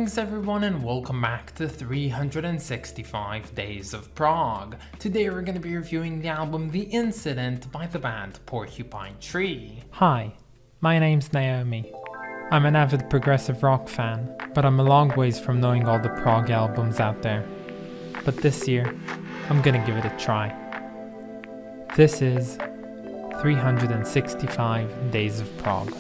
Greetings everyone and welcome back to 365 Days of Prog. Today we're going to be reviewing the album The Incident by the band Porcupine Tree. Hi, my name's Naomi. I'm an avid progressive rock fan, but I'm a long ways from knowing all the prog albums out there. But this year, I'm gonna give it a try. This is 365 Days of Prog.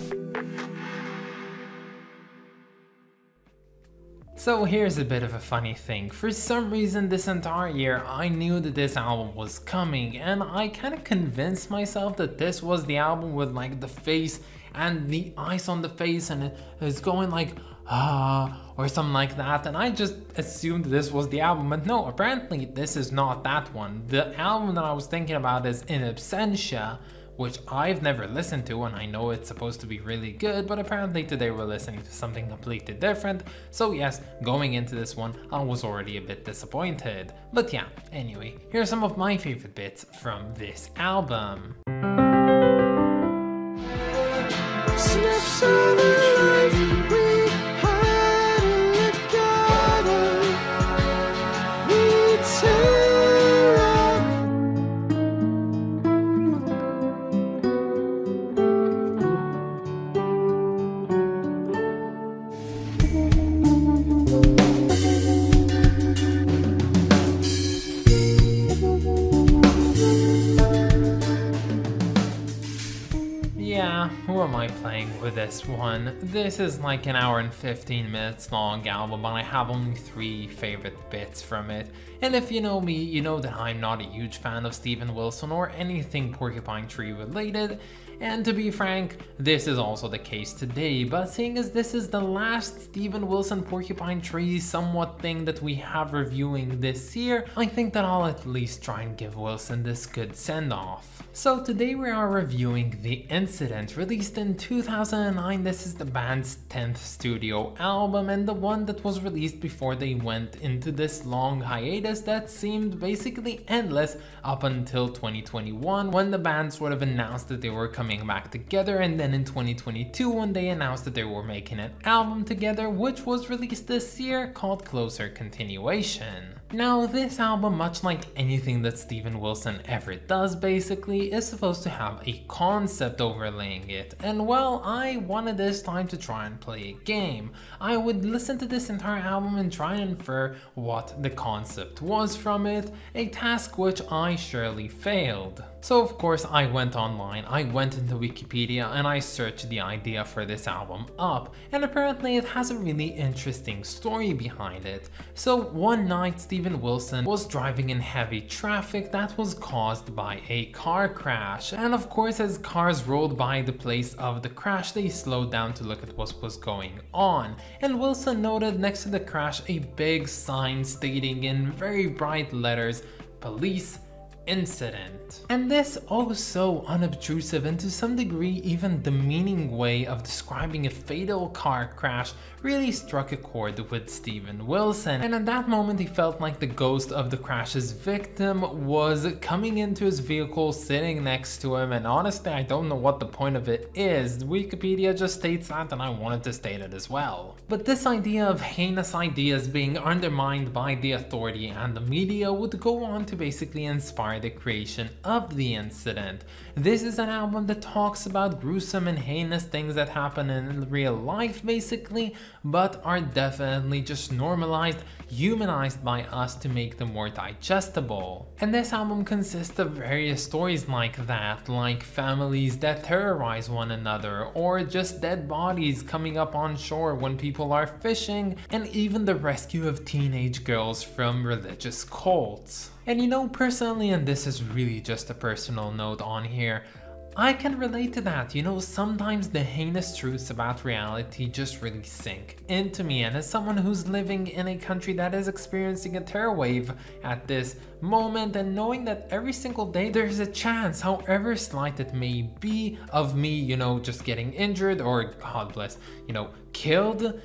So here's a bit of a funny thing. For some reason this entire year I knew that this album was coming, and I kind of convinced myself that this was the album with like the face and the ice on the face and it's going like or something like that, and I just assumed this was the album, but no, apparently this is not that one. The album that I was thinking about is In Absentia, which I've never listened to, and I know it's supposed to be really good, but apparently today we're listening to something completely different. So yes, going into this one, I was already a bit disappointed. But yeah, anyway, here are some of my favorite bits from this album. Snips of a life we had in the garden. We tear up. Yeah, who am I playing with this one? This is like an hour and 15 minutes long album, and I have only 3 favorite bits from it. And if you know me, you know that I'm not a huge fan of Steven Wilson or anything Porcupine Tree related. And to be frank, this is also the case today, but seeing as this is the last Steven Wilson Porcupine Tree somewhat thing that we have reviewing this year, I think that I'll at least try and give Wilson this good send-off. So today we are reviewing The Incident, released in 2009. This is the band's 10th studio album and the one that was released before they went into this long hiatus that seemed basically endless up until 2021, when the band sort of announced that they were coming back together, and then in 2022 when they announced that they were making an album together, which was released this year, called Closer Continuation. Now this album, much like anything that Steven Wilson ever does basically, is supposed to have a concept overlaying it, and well, I wanted this time to try and play a game. I would listen to this entire album and try and infer what the concept was from it, a task which I surely failed. So of course I went online, I went into Wikipedia and I searched the idea for this album up, and apparently it has a really interesting story behind it. So one night Steven Wilson was driving in heavy traffic that was caused by a car crash, and of course as cars rolled by the place of the crash they slowed down to look at what was going on, and Wilson noted next to the crash a big sign stating in very bright letters, "Police Incident." And this oh so unobtrusive and to some degree even demeaning way of describing a fatal car crash really struck a chord with Steven Wilson, and at that moment he felt like the ghost of the crash's victim was coming into his vehicle, sitting next to him, and honestly I don't know what the point of it is. Wikipedia just states that and I wanted to state it as well. But this idea of heinous ideas being undermined by the authority and the media would go on to basically inspire the creation of The Incident. This is an album that talks about gruesome and heinous things that happen in real life basically, but are definitely just normalized, humanized by us to make them more digestible. And this album consists of various stories like that, like families that terrorize one another, or just dead bodies coming up on shore when people are fishing, and even the rescue of teenage girls from religious cults. And you know, personally, and this is really just a personal note on here, I can relate to that. You know, sometimes the heinous truths about reality just really sink into me, and as someone who's living in a country that is experiencing a terror wave at this moment, and knowing that every single day there's a chance, however slight it may be, of me, you know, just getting injured or, God bless, you know, killed,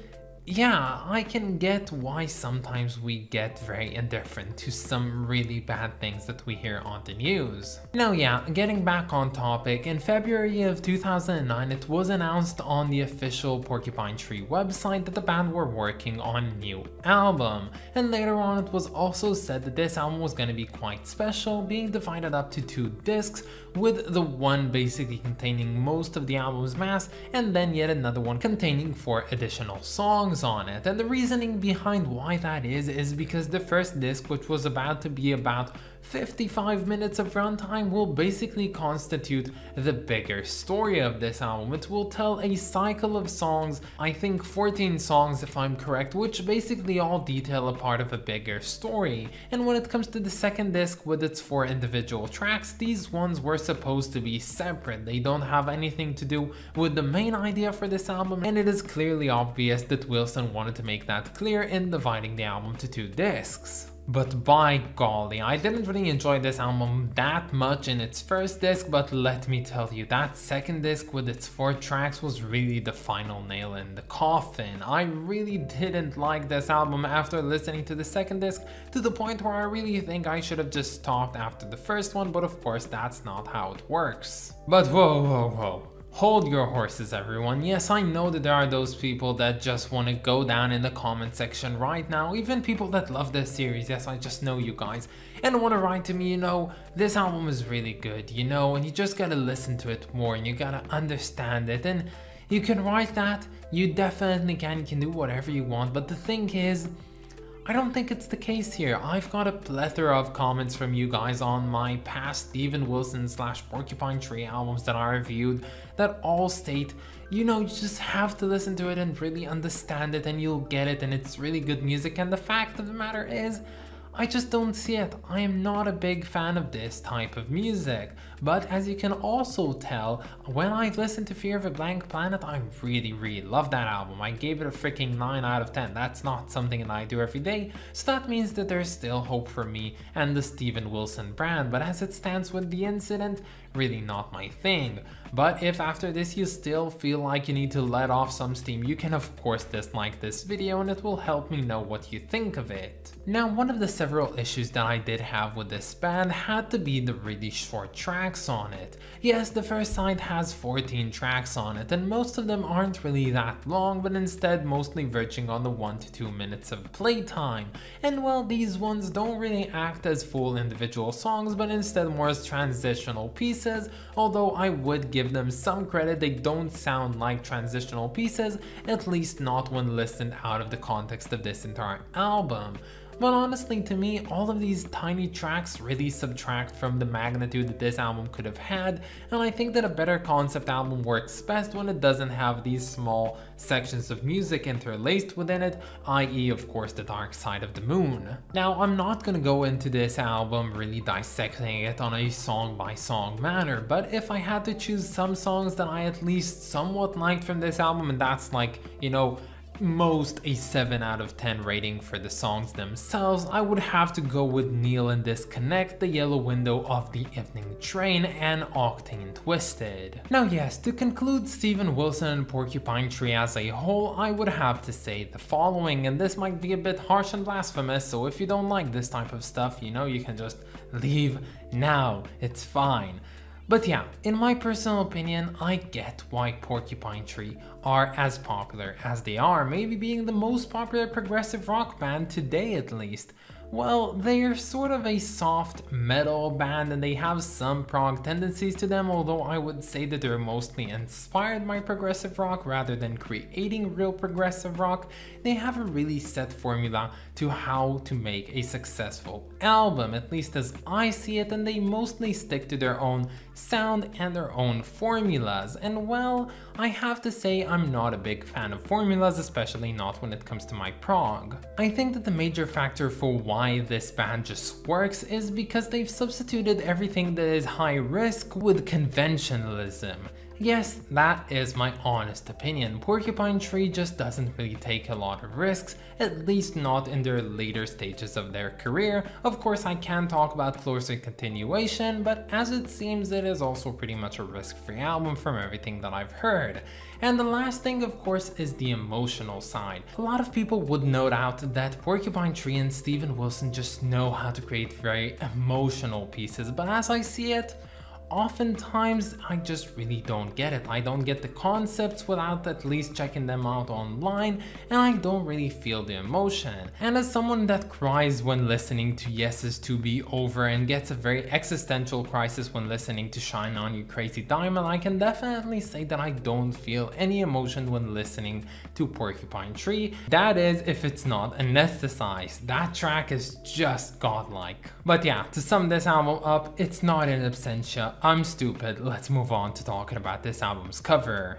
yeah, I can get why sometimes we get very indifferent to some really bad things that we hear on the news. Now yeah, getting back on topic, in February of 2009 it was announced on the official Porcupine Tree website that the band were working on a new album, and later on it was also said that this album was going to be quite special, being divided up to 2 discs, with the one basically containing most of the album's mass and then yet another one containing 4 additional songs on it. And the reasoning behind why that is because the first disc, which was about to be about 55 minutes of runtime, will basically constitute the bigger story of this album. It will tell a cycle of songs, I think 14 songs if I'm correct, which basically all detail a part of a bigger story. And when it comes to the second disc with its 4 individual tracks, these ones were supposed to be separate. They don't have anything to do with the main idea for this album, and it is clearly obvious that Wilson wanted to make that clear in dividing the album to 2 discs. But by golly, I didn't really enjoy this album that much in its first disc, but let me tell you, that second disc with its 4 tracks was really the final nail in the coffin. I really didn't like this album after listening to the second disc, to the point where I really think I should have just stopped after the first one, but of course that's not how it works. But whoa. Hold your horses, everyone. Yes, I know that there are those people that just want to go down in the comment section right now, even people that love this series, yes, I just know you guys, and want to write to me, you know, this album is really good, you know, and you just gotta listen to it more and you gotta understand it, and you can write that, you definitely can do whatever you want, but the thing is, I don't think it's the case here. I've got a plethora of comments from you guys on my past Steven Wilson / Porcupine Tree albums that I reviewed that all state, you know, you just have to listen to it and really understand it and you'll get it, and it's really good music. And the fact of the matter is, I just don't see it. I am not a big fan of this type of music. But as you can also tell, when I've listened to Fear of a Blank Planet, I really love that album. I gave it a freaking 9 out of 10. That's not something that I do every day, so that means that there's still hope for me and the Steven Wilson brand. But as it stands with The Incident, really not my thing. But if after this you still feel like you need to let off some steam, you can of course dislike this video and it will help me know what you think of it. Now, one of the several issues that I did have with this band had to be the really short tracks on it. Yes, the first side has 14 tracks on it, and most of them aren't really that long, but instead mostly verging on the 1 to 2 minutes of playtime. And well, these ones don't really act as full individual songs, but instead more as transitional pieces, although I would give them some credit, they don't sound like transitional pieces, at least not when listened out of the context of this entire album. But honestly, to me, all of these tiny tracks really subtract from the magnitude that this album could have had, and I think that a better concept album works best when it doesn't have these small sections of music interlaced within it, i.e. of course the Dark Side of the Moon. Now, I'm not gonna go into this album really dissecting it on a song by song manner, but if I had to choose some songs that I at least somewhat liked from this album, and that's like, you know, most a 7 out of 10 rating for the songs themselves, I would have to go with Kneel and Disconnect, The Yellow Window of the Evening Train, and Octane Twisted. Now yes, to conclude Steven Wilson and Porcupine Tree as a whole, I would have to say the following, and this might be a bit harsh and blasphemous, so if you don't like this type of stuff, you know, you can just leave now, it's fine. But yeah, in my personal opinion, I get why Porcupine Tree are as popular as they are, maybe being the most popular progressive rock band today at least. Well, they're sort of a soft metal band and they have some prog tendencies to them, although I would say that they're mostly inspired by progressive rock rather than creating real progressive rock. They have a really set formula to how to make a successful album, at least as I see it, and they mostly stick to their own sound and their own formulas. And well, I have to say I'm not a big fan of formulas, especially not when it comes to my prog. I think that the major factor for why this band just works is because they've substituted everything that is high risk with conventionalism. Yes, that is my honest opinion. Porcupine Tree just doesn't really take a lot of risks, at least not in their later stages of their career. Of course, I can talk about closer continuation, but as it seems, it is also pretty much a risk-free album from everything that I've heard. And the last thing, of course, is the emotional side. A lot of people would no doubt that Porcupine Tree and Steven Wilson just know how to create very emotional pieces, but as I see it, oftentimes I just really don't get it. I don't get the concepts without at least checking them out online, and I don't really feel the emotion. And as someone that cries when listening to Yes's To Be Over and gets a very existential crisis when listening to Shine On You Crazy Diamond, I can definitely say that I don't feel any emotion when listening to Porcupine Tree. That is, if it's not anesthetized. That track is just godlike. But yeah, to sum this album up, it's not in absentia. I'm stupid. Let's move on to talking about this album's cover.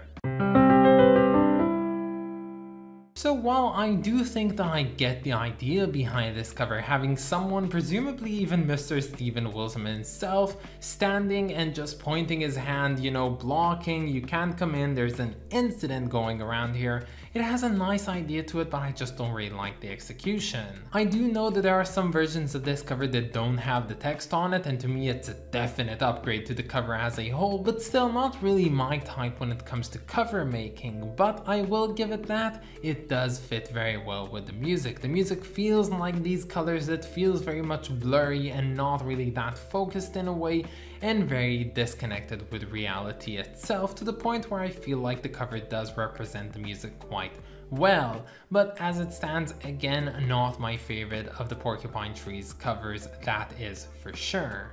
So while I do think that I get the idea behind this cover, having someone, presumably even Mr. Steven Wilson himself, standing and just pointing his hand, you know, blocking, you can't come in, there's an incident going around here. It has a nice idea to it, but I just don't really like the execution. I do know that there are some versions of this cover that don't have the text on it, and to me it's a definite upgrade to the cover as a whole, but still not really my type when it comes to cover making. But I will give it that, it does fit very well with the music. The music feels like these colors, it feels very much blurry and not really that focused in a way, and very disconnected with reality itself, to the point where I feel like the cover does represent the music quite well. But as it stands, again, not my favorite of the Porcupine Tree's covers, that is for sure.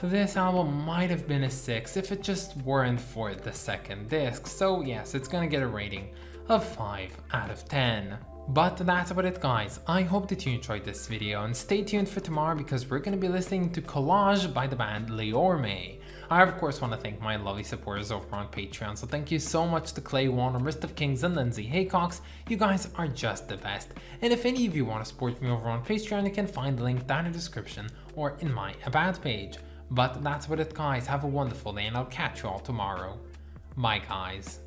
This album might have been a 6 if it just weren't for the second disc, so yes, it's gonna get a rating of 5 out of 10. But that's about it, guys. I hope that you enjoyed this video, and stay tuned for tomorrow because we're going to be listening to Collage by the band Leorme. I of course want to thank my lovely supporters over on Patreon, so thank you so much to Clay Warner, Mist of Kings, and Lindsay Haycox. You guys are just the best. And if any of you want to support me over on Patreon, you can find the link down in the description or in my About page. But that's about it, guys. Have a wonderful day, and I'll catch you all tomorrow. Bye, guys.